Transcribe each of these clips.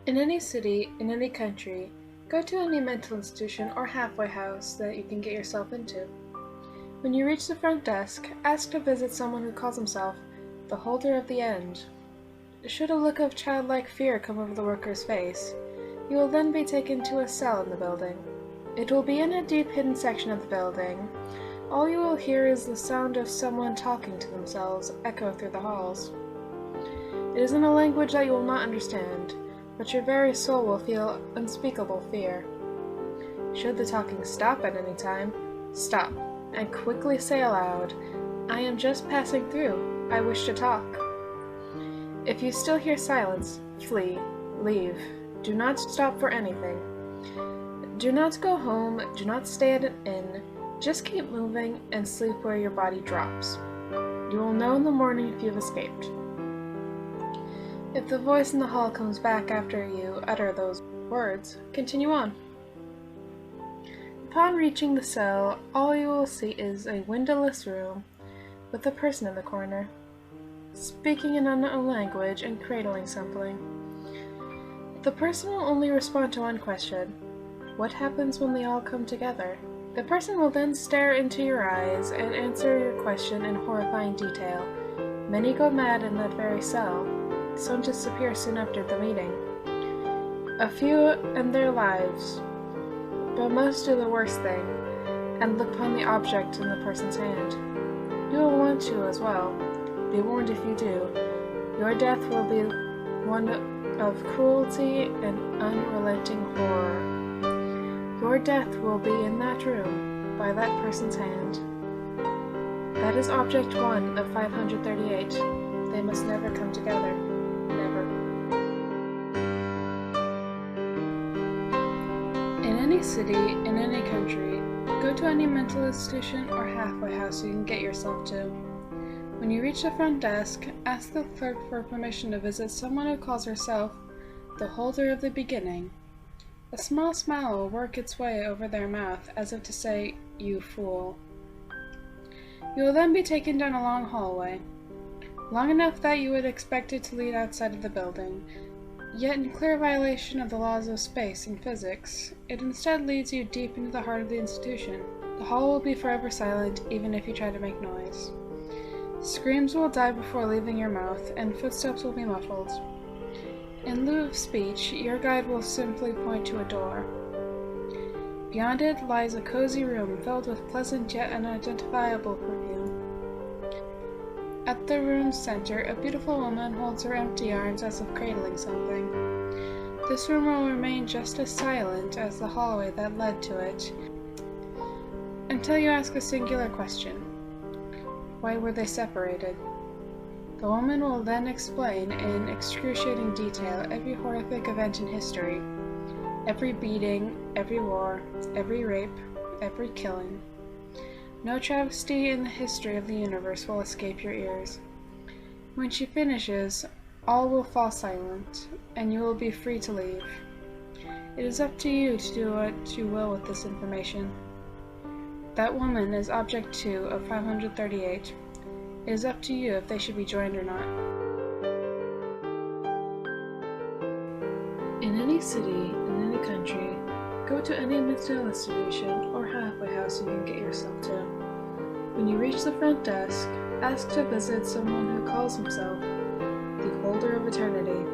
In any city, in any country, go to any mental institution or halfway house that you can get yourself into. When you reach the front desk, ask to visit someone who calls himself the Holder of the End. Should a look of childlike fear come over the worker's face, you will then be taken to a cell in the building. It will be in a deep hidden section of the building. All you will hear is the sound of someone talking to themselves echo through the halls. It is in a language that you will not understand, but your very soul will feel unspeakable fear. Should the talking stop at any time, stop, and quickly say aloud, "I am just passing through. I wish to talk." If you still hear silence, flee, leave. Do not stop for anything. Do not go home, do not stay at an inn. Just keep moving and sleep where your body drops. You will know in the morning if you have escaped. If the voice in the hall comes back after you utter those words, continue on. Upon reaching the cell, all you will see is a windowless room with a person in the corner, speaking an unknown language and cradling something. The person will only respond to one question: what happens when they all come together? The person will then stare into your eyes and answer your question in horrifying detail. Many go mad in that very cell. Some disappear soon after the meeting. A few end their lives, but most do the worst thing, and look upon the object in the person's hand. You will want to as well. Be warned if you do. Your death will be one of cruelty and unrelenting horror. Your death will be in that room, by that person's hand. That is Object 1 of 538. They must never come together. Never. In any city, in any country, go to any mental institution or halfway house you can get yourself to. When you reach the front desk, ask the clerk for permission to visit someone who calls herself the Holder of the Beginning. A small smile will work its way over their mouth as if to say, "You fool." You will then be taken down a long hallway, long enough that you would expect it to lead outside of the building, yet in clear violation of the laws of space and physics, it instead leads you deep into the heart of the institution. The hall will be forever silent, even if you try to make noise. Screams will die before leaving your mouth, and footsteps will be muffled. In lieu of speech, your guide will simply point to a door. Beyond it lies a cozy room filled with pleasant yet unidentifiable perfume. At the room's center, a beautiful woman holds her empty arms as if cradling something. This room will remain just as silent as the hallway that led to it, until you ask a singular question. Why were they separated? The woman will then explain in excruciating detail every horrific event in history, every beating, every war, every rape, every killing. No travesty in the history of the universe will escape your ears. When she finishes, all will fall silent, and you will be free to leave. It is up to you to do what you will with this information. That woman is Object 2 of 538. It is up to you if they should be joined or not. In any city, in any country, go to any mental institution or halfway house you can get yourself to. When you reach the front desk, ask to visit someone who calls himself the Holder of Eternity.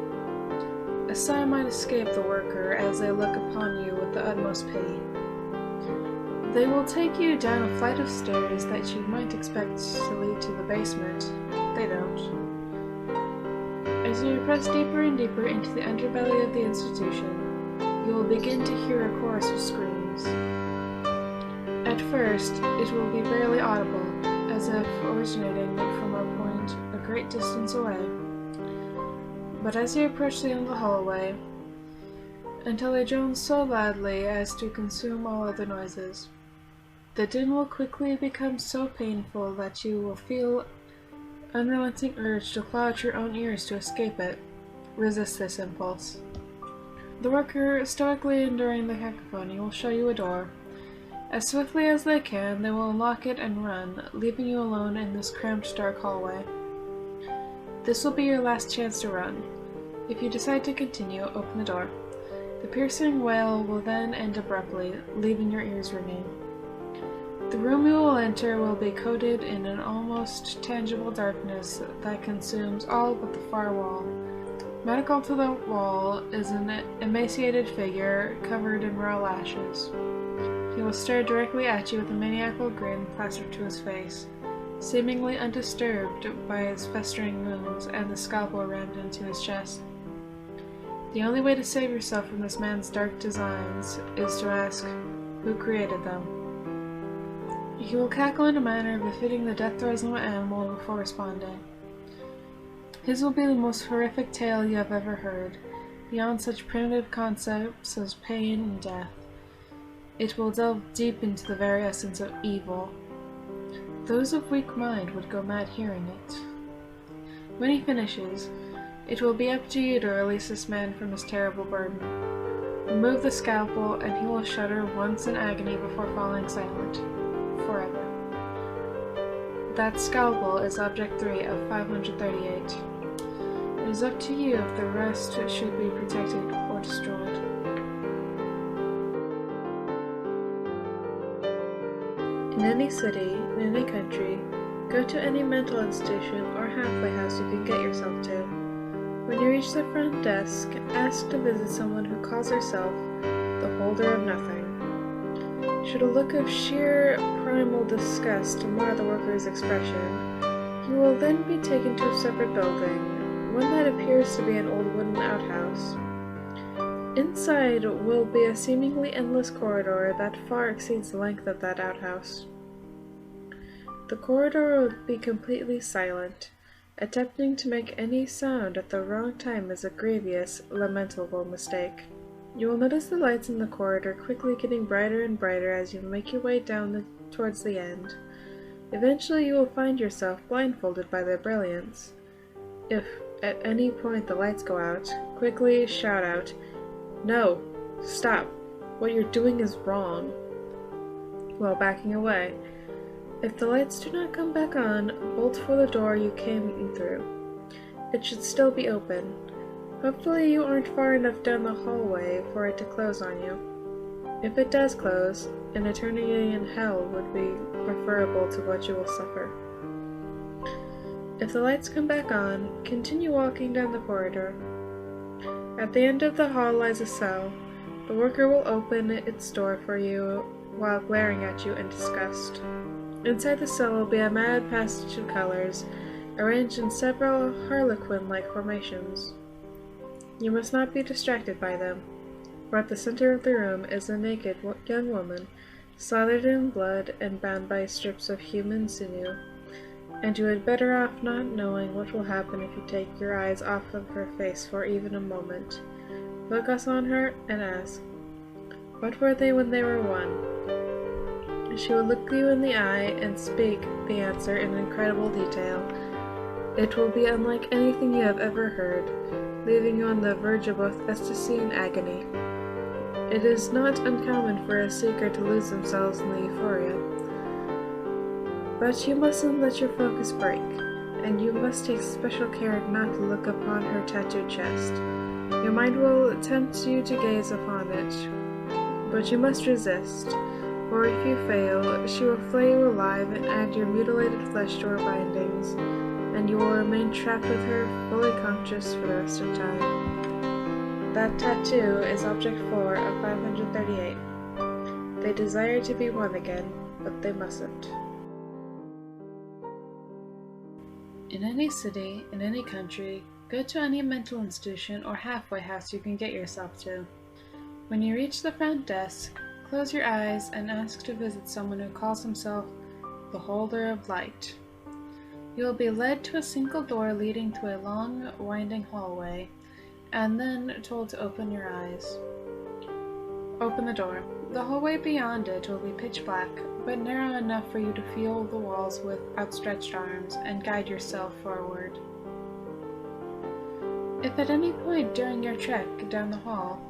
A sigh might escape the worker as they look upon you with the utmost pity. They will take you down a flight of stairs that you might expect to lead to the basement. They don't. As you press deeper and deeper into the underbelly of the institution, you will begin to hear a chorus of screams. At first, it will be barely audible, as if originating from a point a great distance away. But as you approach the end of the hallway, until they drone so loudly as to consume all other noises, the din will quickly become so painful that you will feel unrelenting urge to claw at your own ears to escape it. Resist this impulse. The worker, stoically enduring the cacophony, will show you a door. As swiftly as they can, they will unlock it and run, leaving you alone in this cramped, dark hallway. This will be your last chance to run. If you decide to continue, open the door. The piercing wail will then end abruptly, leaving your ears ringing. The room you will enter will be coated in an almost tangible darkness that consumes all but the far wall. Medical to the wall is an emaciated figure covered in raw lashes. He will stare directly at you with a maniacal grin plastered to his face, seemingly undisturbed by his festering wounds and the scalpel rammed into his chest. The only way to save yourself from this man's dark designs is to ask, who created them? He will cackle in a manner befitting the death throes of an animal before responding. His will be the most horrific tale you have ever heard, beyond such primitive concepts as pain and death. It will delve deep into the very essence of evil. Those of weak mind would go mad hearing it. When he finishes, it will be up to you to release this man from his terrible burden. Remove the scalpel, and he will shudder once in agony before falling silent. Forever. That scalpel is Object 3 of 538. It is up to you if the rest should be protected or destroyed. In any city, in any country, go to any mental institution or halfway house you can get yourself to. When you reach the front desk, ask to visit someone who calls herself the Holder of Nothing. Should a look of sheer primal disgust mar the worker's expression, you will then be taken to a separate building, one that appears to be an old wooden outhouse. Inside will be a seemingly endless corridor that far exceeds the length of that outhouse. The corridor will be completely silent. Attempting to make any sound at the wrong time is a grievous, lamentable mistake. You will notice the lights in the corridor quickly getting brighter and brighter as you make your way down towards the end. Eventually you will find yourself blindfolded by their brilliance. If at any point the lights go out, quickly shout out, "No! Stop! What you're doing is wrong!" while backing away. If the lights do not come back on, bolt for the door you came in through. It should still be open. Hopefully you aren't far enough down the hallway for it to close on you. If it does close, an eternity in hell would be preferable to what you will suffer. If the lights come back on, continue walking down the corridor. At the end of the hall lies a cell. The worker will open its door for you while glaring at you in disgust. Inside the cell will be a mad passage of colors, arranged in several harlequin-like formations. You must not be distracted by them, for at the center of the room is a naked young woman, slathered in blood and bound by strips of human sinew, and you had better off not knowing what will happen if you take your eyes off of her face for even a moment. Focus on her and ask, what were they when they were one? She will look you in the eye and speak the answer in incredible detail. It will be unlike anything you have ever heard, leaving you on the verge of both ecstasy and agony. It is not uncommon for a seeker to lose themselves in the euphoria. But you mustn't let your focus break, and you must take special care not to look upon her tattooed chest. Your mind will tempt you to gaze upon it, but you must resist, for if you fail, she will flay you alive and add your mutilated flesh to her bindings, and you will remain trapped with her, fully conscious for the rest of time. That tattoo is Object 4 of 538. They desire to be one again, but they mustn't. In any city, in any country, go to any mental institution or halfway house you can get yourself to. When you reach the front desk, close your eyes and ask to visit someone who calls himself the Holder of Light. You will be led to a single door leading to a long, winding hallway, and then told to open your eyes. Open the door. The hallway beyond it will be pitch black, but narrow enough for you to feel the walls with outstretched arms and guide yourself forward. If at any point during your trek down the hall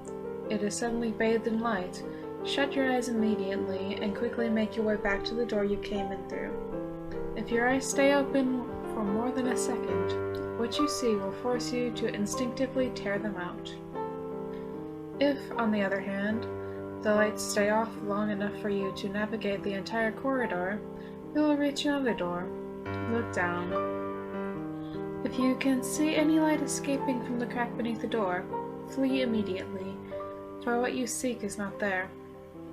it is suddenly bathed in light, shut your eyes immediately and quickly make your way back to the door you came in through. If your eyes stay open for more than a second, what you see will force you to instinctively tear them out. If, on the other hand, the lights stay off long enough for you to navigate the entire corridor, you will reach another door. Look down. If you can see any light escaping from the crack beneath the door, flee immediately, for what you seek is not there.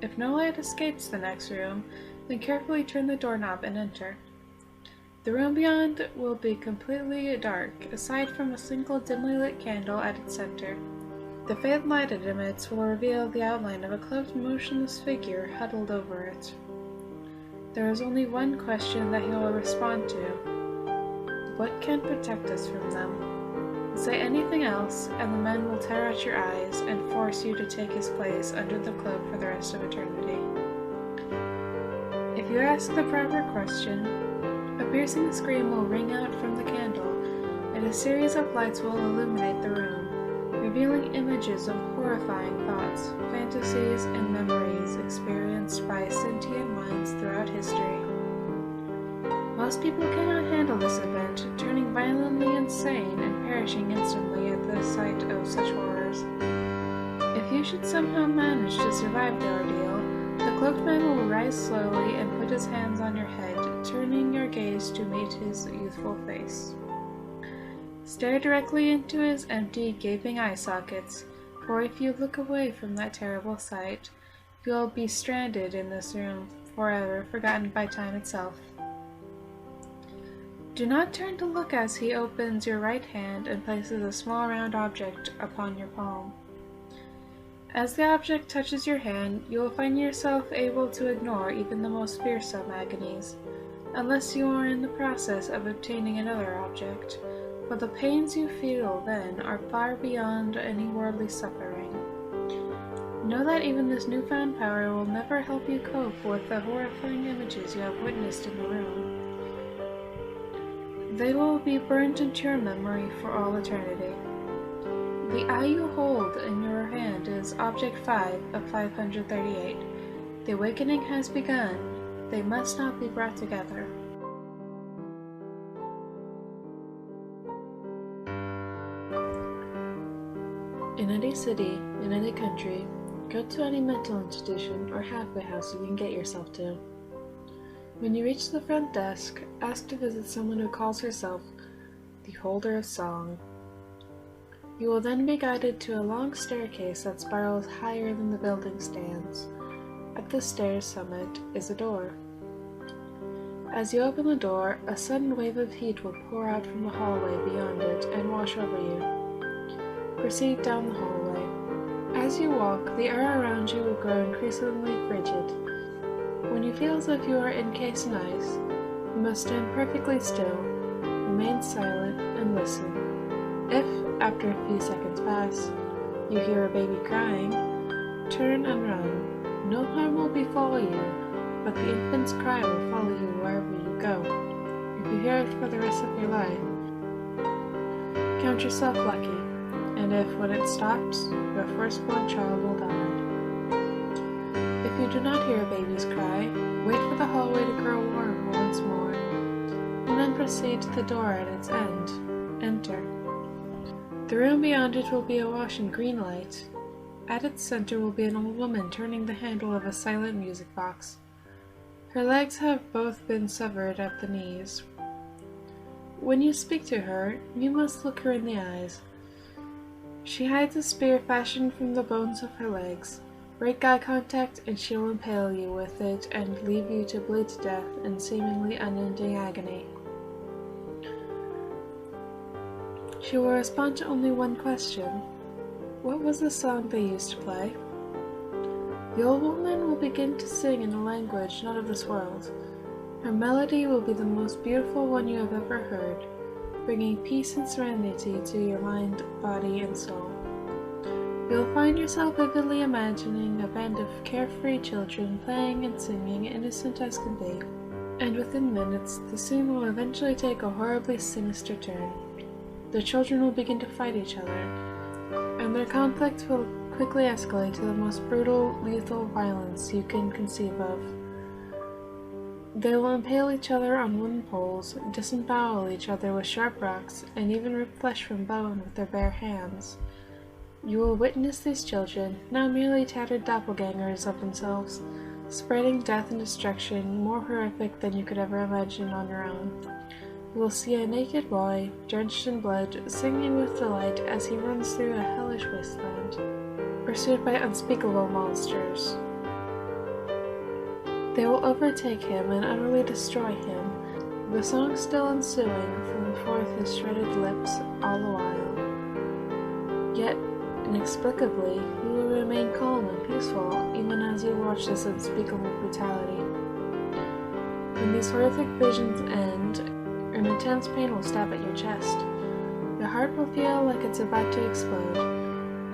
If no light escapes the next room, then carefully turn the doorknob and enter. The room beyond will be completely dark, aside from a single dimly lit candle at its center. The faint light it emits will reveal the outline of a cloaked, motionless figure huddled over it. There is only one question that he will respond to. What can protect us from them? Say anything else, and the man will tear out your eyes and force you to take his place under the cloak for the rest of eternity. If you ask the proper question, a piercing scream will ring out from the candle, and a series of lights will illuminate the room, revealing images of horrifying thoughts, fantasies, and memories experienced by sentient minds throughout history. Most people cannot handle this event, turning violently insane and perishing instantly at the sight of such horrors. If you should somehow manage to survive the ordeal, the cloaked man will rise slowly and put his hands on your head, turning your gaze to meet his youthful face. Stare directly into his empty, gaping eye sockets, for if you look away from that terrible sight, you will be stranded in this room, forever forgotten by time itself. Do not turn to look as he opens your right hand and places a small round object upon your palm. As the object touches your hand, you will find yourself able to ignore even the most fearsome agonies, unless you are in the process of obtaining another object, for the pains you feel then are far beyond any worldly suffering. Know that even this newfound power will never help you cope with the horrifying images you have witnessed in the room. They will be burnt into your memory for all eternity. The eye you hold in your hand is Object 5 of 538. The awakening has begun. They must not be brought together. In any city, in any country, go to any mental institution or halfway house you can get yourself to. When you reach the front desk, ask to visit someone who calls herself the Holder of Song. You will then be guided to a long staircase that spirals higher than the building stands. At the stair's summit is a door. As you open the door, a sudden wave of heat will pour out from the hallway beyond it and wash over you. Proceed down the hallway. As you walk, the air around you will grow increasingly frigid. When you feel as if you are encased in ice, you must stand perfectly still, remain silent, and listen. If, after a few seconds pass, you hear a baby crying, turn and run. No harm will befall you, but the infant's cry will follow you wherever you go. If you hear it for the rest of your life, count yourself lucky, and if, when it stops, your firstborn child will die. If you do not hear a baby's cry, wait for the hallway to grow warm once more, and then proceed to the door at its end. Enter. The room beyond it will be awash in green light. At its center will be an old woman turning the handle of a silent music box. Her legs have both been severed at the knees. When you speak to her, you must look her in the eyes. She hides a spear fashioned from the bones of her legs. Break eye contact and she will impale you with it and leave you to bleed to death in seemingly unending agony. She will respond to only one question. What was the song they used to play? The old woman will begin to sing in a language not of this world. Her melody will be the most beautiful one you have ever heard, bringing peace and serenity to your mind, body, and soul. You will find yourself vividly imagining a band of carefree children playing and singing, innocent as can be, and within minutes the scene will eventually take a horribly sinister turn. The children will begin to fight each other, and their conflict will quickly escalate to the most brutal, lethal violence you can conceive of. They will impale each other on wooden poles, disembowel each other with sharp rocks, and even rip flesh from bone with their bare hands. You will witness these children, now merely tattered doppelgangers of themselves, spreading death and destruction more horrific than you could ever imagine on your own. You will see a naked boy, drenched in blood, singing with delight as he runs through a hellish wasteland, pursued by unspeakable monsters. They will overtake him and utterly destroy him, the song still ensuing from forth his shredded lips all the while. Yet, inexplicably, you will remain calm and peaceful even as you watch this unspeakable brutality. When these horrific visions end, an intense pain will stab at your chest. Your heart will feel like it's about to explode.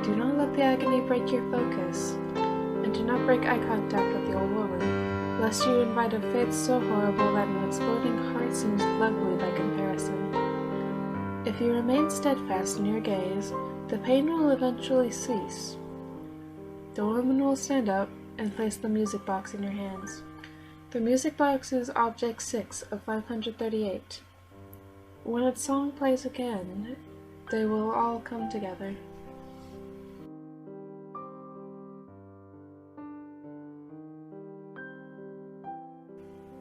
Do not let the agony break your focus, and do not break eye contact with the old woman, lest you invite a fate so horrible that an exploding heart seems lovely by comparison. If you remain steadfast in your gaze, the pain will eventually cease. The woman will stand up and place the music box in your hands. The music box is Object 6 of 538. When its song plays again, they will all come together.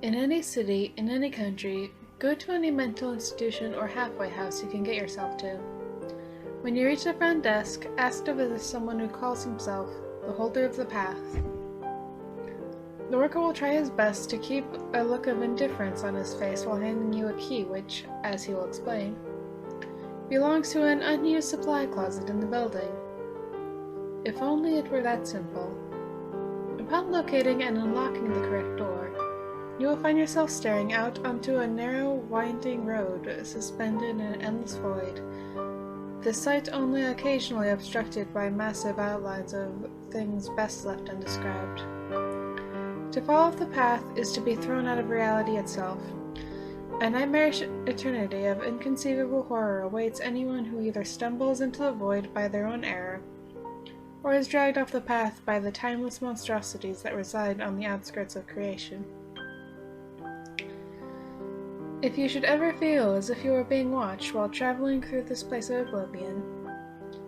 In any city, in any country, go to any mental institution or halfway house you can get yourself to. When you reach the front desk, ask to visit someone who calls himself the holder of the path. The worker will try his best to keep a look of indifference on his face while handing you a key which, as he will explain, belongs to an unused supply closet in the building. If only it were that simple. Upon locating and unlocking the correct door, you will find yourself staring out onto a narrow, winding road suspended in an endless void, the sight only occasionally obstructed by massive outlines of things best left undescribed. To fall off the path is to be thrown out of reality itself. A nightmarish eternity of inconceivable horror awaits anyone who either stumbles into the void by their own error, or is dragged off the path by the timeless monstrosities that reside on the outskirts of creation. If you should ever feel as if you were being watched while traveling through this place of oblivion,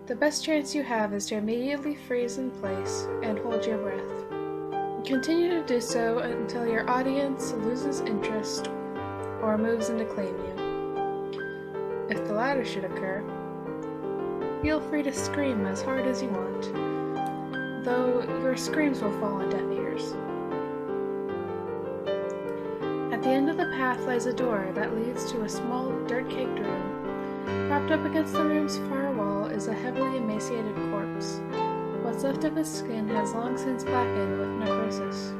the best chance you have is to immediately freeze in place and hold your breath. Continue to do so until your audience loses interest or moves in to claim you. If the latter should occur, feel free to scream as hard as you want, though your screams will fall on deaf ears. At the end of the path lies a door that leads to a small, dirt-caked room. Propped up against the room's far wall is a heavily emaciated corpse. What's left of his skin has long since blackened with necrosis.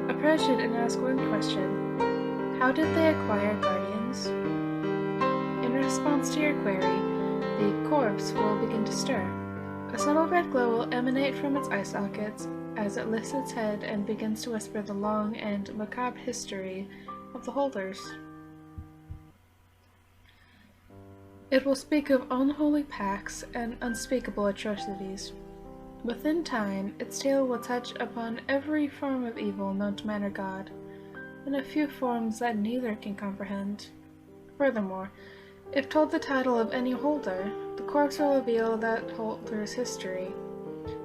Approach it and ask one question. How did they acquire guardians? In response to your query, the corpse will begin to stir. A subtle red glow will emanate from its eye sockets as it lifts its head and begins to whisper the long and macabre history of the holders. It will speak of unholy pacts and unspeakable atrocities. Within time, its tale will touch upon every form of evil known to man or God, and a few forms that neither can comprehend. Furthermore, if told the title of any holder, the corpse will reveal that holder's history,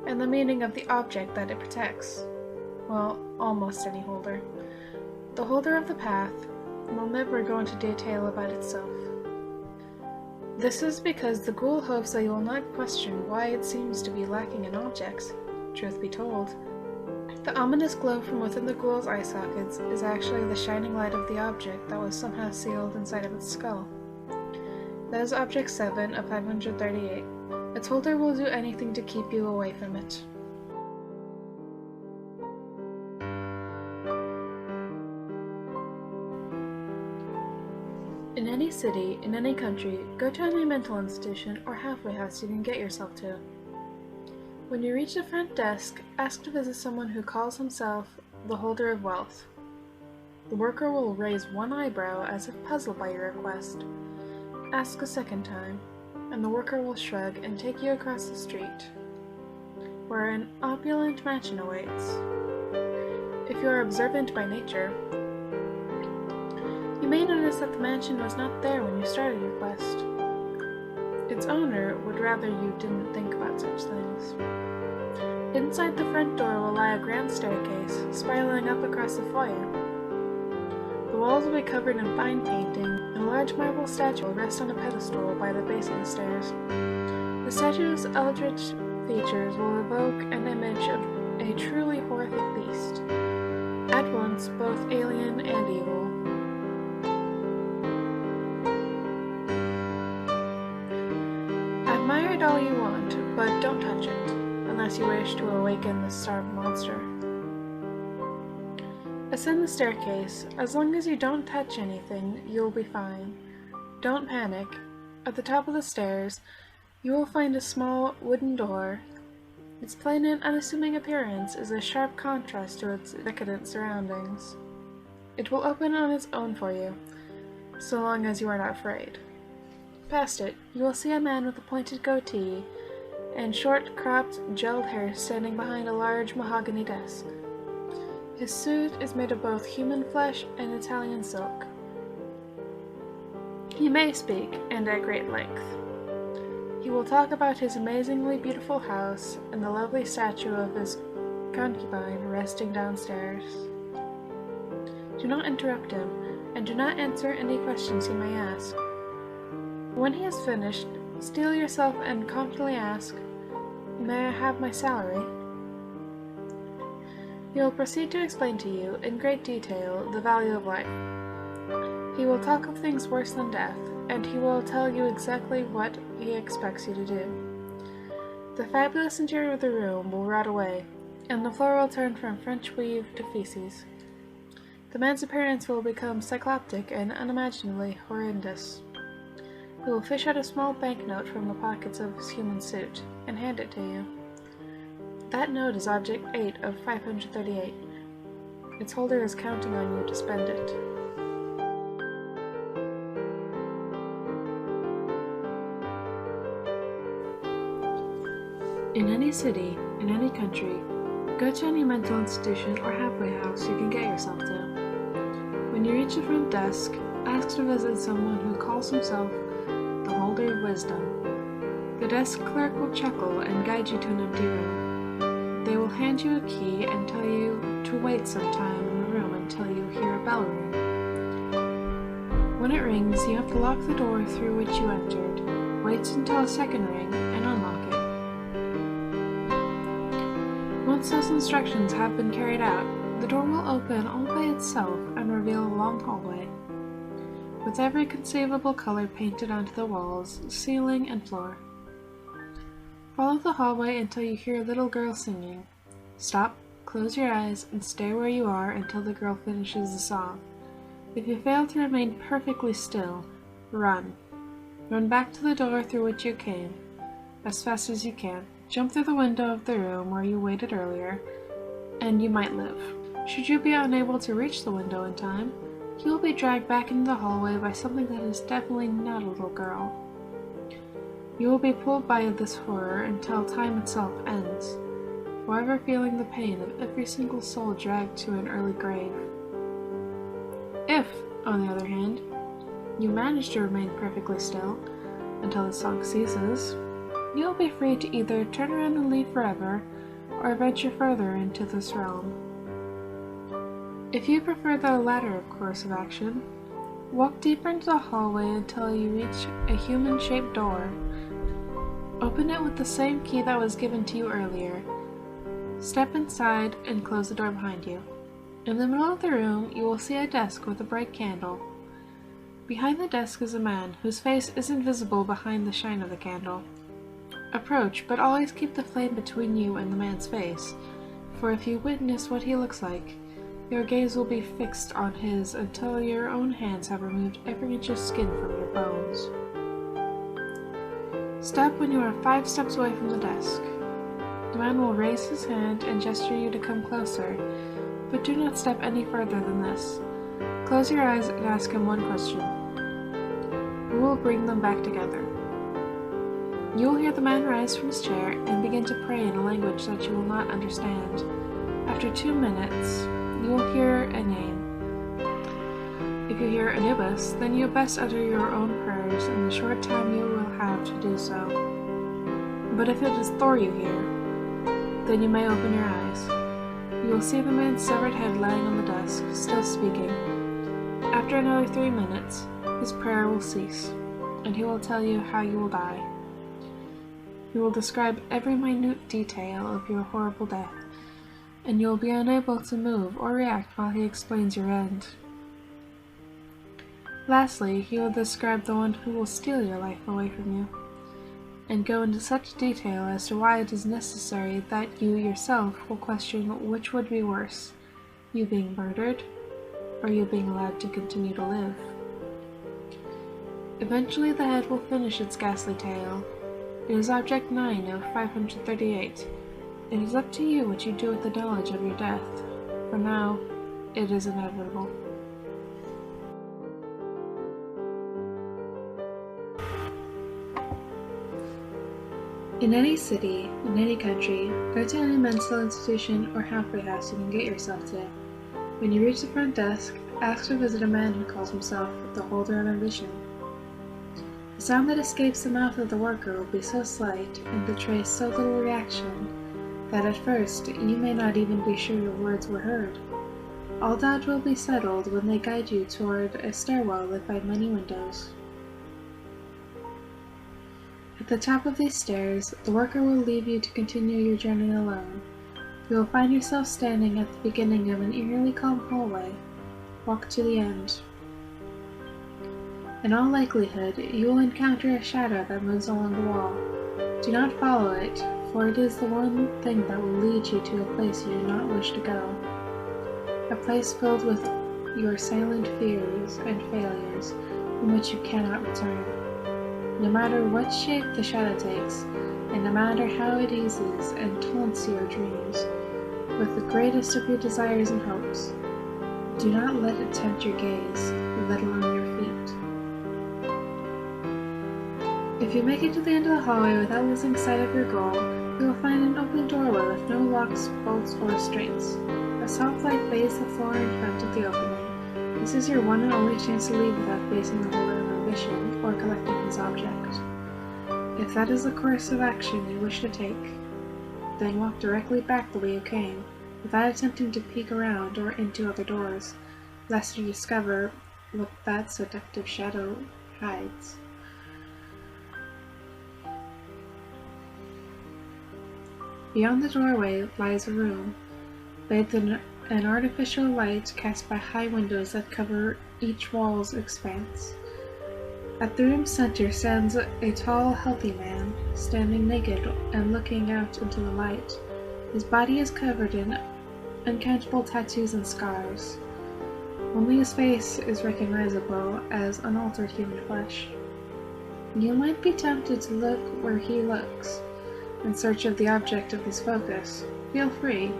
and the meaning of the object that it protects. Well, almost any holder. The holder of the path will never go into detail about itself. This is because the ghoul hopes that you will not question why it seems to be lacking in objects. Truth be told, the ominous glow from within the ghoul's eye sockets is actually the shining light of the object that was somehow sealed inside of its skull. That is Object 7 of 538. Its holder will do anything to keep you away from it. In any city, in any country, go to any mental institution or halfway house you can get yourself to. When you reach the front desk, ask to visit someone who calls himself the holder of wealth. The worker will raise one eyebrow as if puzzled by your request. Ask a second time, and the worker will shrug and take you across the street, where an opulent mansion awaits. If you are observant by nature, you may notice that the mansion was not there when you started your quest. Its owner would rather you didn't think about such things. Inside the front door will lie a grand staircase, spiraling up across the foyer. The walls will be covered in fine painting, and a large marble statue will rest on a pedestal by the base of the stairs. The statue's eldritch features will evoke an image of a truly horrific beast, at once both alien and evil. Admire it all you want, but don't touch it, unless you wish to awaken the starved monster. Ascend the staircase. As long as you don't touch anything, you'll be fine. Don't panic. At the top of the stairs, you will find a small wooden door. Its plain and unassuming appearance is a sharp contrast to its decadent surroundings. It will open on its own for you, so long as you are not afraid. Past it, you will see a man with a pointed goatee and short, cropped, gelled hair standing behind a large mahogany desk. His suit is made of both human flesh and Italian silk. He may speak, and at great length. He will talk about his amazingly beautiful house and the lovely statue of his concubine resting downstairs. Do not interrupt him, and do not answer any questions he may ask. When he has finished, steel yourself and confidently ask, "May I have my salary?" He will proceed to explain to you, in great detail, the value of life. He will talk of things worse than death, and he will tell you exactly what he expects you to do. The fabulous interior of the room will rot away, and the floor will turn from French weave to feces. The man's appearance will become cycloptic and unimaginably horrendous. He will fish out a small banknote from the pockets of his human suit, and hand it to you. That note is Object 8 of 538. Its holder is counting on you to spend it. In any city, in any country, go to any mental institution or halfway house you can get yourself to. When you reach the front desk, ask to visit someone who calls himself the Holder of Wisdom. The desk clerk will chuckle and guide you to an empty room. They will hand you a key and tell you to wait some time in the room until you hear a bell ring. When it rings, you have to lock the door through which you entered, wait until a second ring, and unlock it. Once those instructions have been carried out, the door will open all by itself and reveal a long hallway, with every conceivable color painted onto the walls, ceiling, and floor. Follow the hallway until you hear a little girl singing. Stop, close your eyes, and stay where you are until the girl finishes the song. If you fail to remain perfectly still, run. Run back to the door through which you came, as fast as you can. Jump through the window of the room where you waited earlier, and you might live. Should you be unable to reach the window in time, you will be dragged back into the hallway by something that is definitely not a little girl. You will be pulled by this horror until time itself ends, forever feeling the pain of every single soul dragged to an early grave. If, on the other hand, you manage to remain perfectly still until the song ceases, you will be free to either turn around and leave forever, or venture further into this realm. If you prefer the latter course of action, walk deeper into the hallway until you reach a human-shaped door. Open it with the same key that was given to you earlier. Step inside and close the door behind you. In the middle of the room, you will see a desk with a bright candle. Behind the desk is a man whose face isn't visible behind the shine of the candle. Approach, but always keep the flame between you and the man's face, for if you witness what he looks like, your gaze will be fixed on his until your own hands have removed every inch of skin from your bones. Stop when you are 5 steps away from the desk. The man will raise his hand and gesture you to come closer, but do not step any further than this. Close your eyes and ask him one question. Who will bring them back together? You will hear the man rise from his chair and begin to pray in a language that you will not understand. After 2 minutes, you will hear a name. If you hear Anubis, then you best utter your own prayers in the short time you will have to do so. But if it is Thor you hear, then you may open your eyes. You will see the man's severed head lying on the desk, still speaking. After another 3 minutes, his prayer will cease, and he will tell you how you will die. He will describe every minute detail of your horrible death, and you will be unable to move or react while he explains your end. Lastly, he will describe the one who will steal your life away from you, and go into such detail as to why it is necessary that you yourself will question which would be worse, you being murdered, or you being allowed to continue to live. Eventually the head will finish its ghastly tale. It is Object 9 of 538. It is up to you what you do with the knowledge of your death. For now, it is inevitable. In any city, in any country, go to any mental institution or halfway house you can get yourself to. When you reach the front desk, ask to visit a man who calls himself the Holder of Ambition. The sound that escapes the mouth of the worker will be so slight and betray so little reaction that at first you may not even be sure your words were heard. All doubt will be settled when they guide you toward a stairwell lit by many windows. At the top of these stairs, the worker will leave you to continue your journey alone. You will find yourself standing at the beginning of an eerily calm hallway. Walk to the end. In all likelihood, you will encounter a shadow that moves along the wall. Do not follow it, for it is the one thing that will lead you to a place you do not wish to go. A place filled with your silent fears and failures, from which you cannot return. No matter what shape the shadow takes, and no matter how it eases and taunts your dreams, with the greatest of your desires and hopes, do not let it tempt your gaze, let alone your feet. If you make it to the end of the hallway without losing sight of your goal, you will find an open doorway with no locks, bolts, or restraints. A soft light bathes the floor in front of the opening. This is your one and only chance to leave without facing the Holder of Ambition or collecting his object. If that is the course of action you wish to take, then walk directly back the way you came, without attempting to peek around or into other doors, lest you discover what that seductive shadow hides. Beyond the doorway lies a room, bathed in an artificial light cast by high windows that cover each wall's expanse. At the room's center stands a tall, healthy man, standing naked and looking out into the light. His body is covered in uncountable tattoos and scars. Only his face is recognizable as unaltered human flesh. You might be tempted to look where he looks, in search of the object of his focus. Feel free,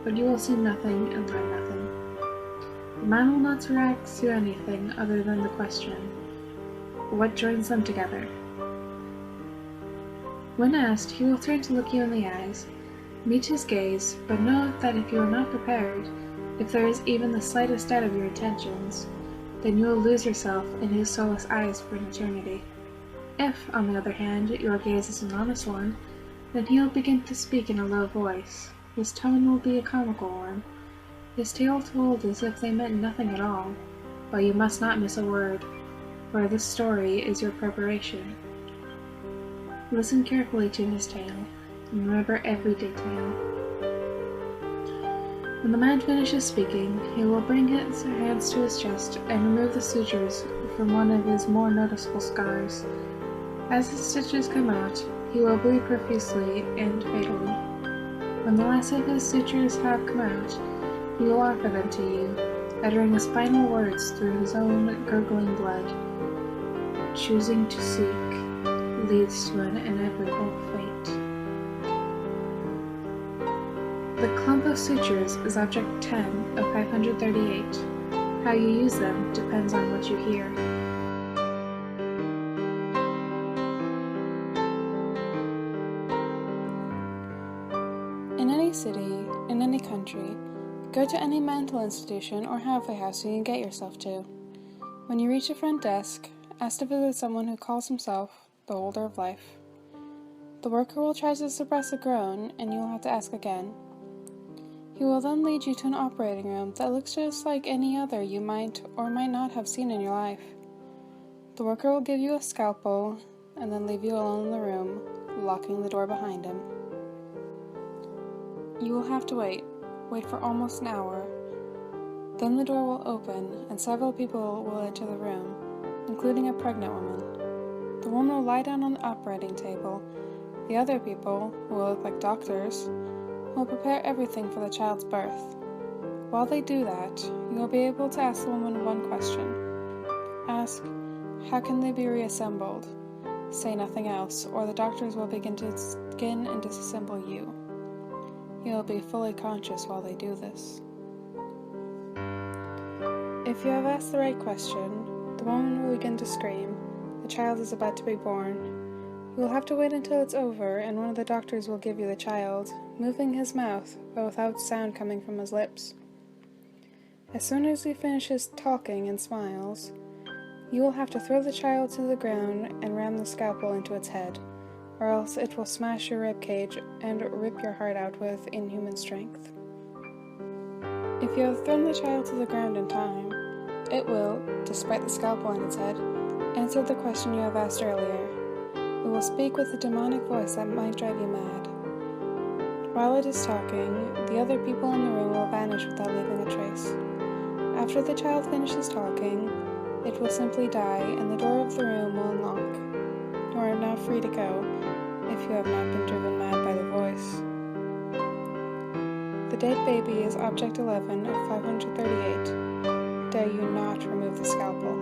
but you will see nothing and learn nothing. The man will not react to anything other than the question, what joins them together? When asked, he will turn to look you in the eyes. Meet his gaze, but know that if you are not prepared, if there is even the slightest doubt of your intentions, then you will lose yourself in his soulless eyes for an eternity. If, on the other hand, your gaze is an honest one, then he will begin to speak in a low voice. His tone will be a comical one, his tale told as if they meant nothing at all, but you must not miss a word, for this story is your preparation. Listen carefully to his tale, and remember every detail. When the man finishes speaking, he will bring his hands to his chest and remove the sutures from one of his more noticeable scars. As the stitches come out, he will bleed profusely and fatally. When the last of his sutures have come out, he will offer them to you, uttering his final words through his own gurgling blood. Choosing to seek leads to an inevitable fate. The clump of sutures is Object 10 of 538. How you use them depends on what you hear. In any city, in any country, Go to any mental institution or halfway house you can get yourself to. When you reach the front desk, ask to visit someone who calls himself the Holder of Life. The worker will try to suppress a groan, and you will have to ask again. He will then lead you to an operating room that looks just like any other you might or might not have seen in your life. The worker will give you a scalpel and then leave you alone in the room, locking the door behind him. You will have to wait for almost an hour. Then the door will open and several people will enter the room, including a pregnant woman. The woman will lie down on the operating table. The other people, who will look like doctors, will prepare everything for the child's birth. While they do that, you will be able to ask the woman one question. Ask, how can they be reassembled? Say nothing else, or the doctors will begin to skin and disassemble you. You will be fully conscious while they do this. If you have asked the right question, the woman will begin to scream. The child is about to be born. You will have to wait until it's over, and one of the doctors will give you the child, moving his mouth, but without sound coming from his lips. As soon as he finishes talking and smiles, you will have to throw the child to the ground and ram the scalpel into its head, or else it will smash your ribcage and rip your heart out with inhuman strength. If you have thrown the child to the ground in time, it will, despite the scalpel in its head, answer the question you have asked earlier. It will speak with a demonic voice that might drive you mad. While it is talking, the other people in the room will vanish without leaving a trace. After the child finishes talking, it will simply die and the door of the room will unlock. You are now free to go, if you have not been driven mad by the voice. The dead baby is Object 11 of 538. Dare you not remove the scalpel.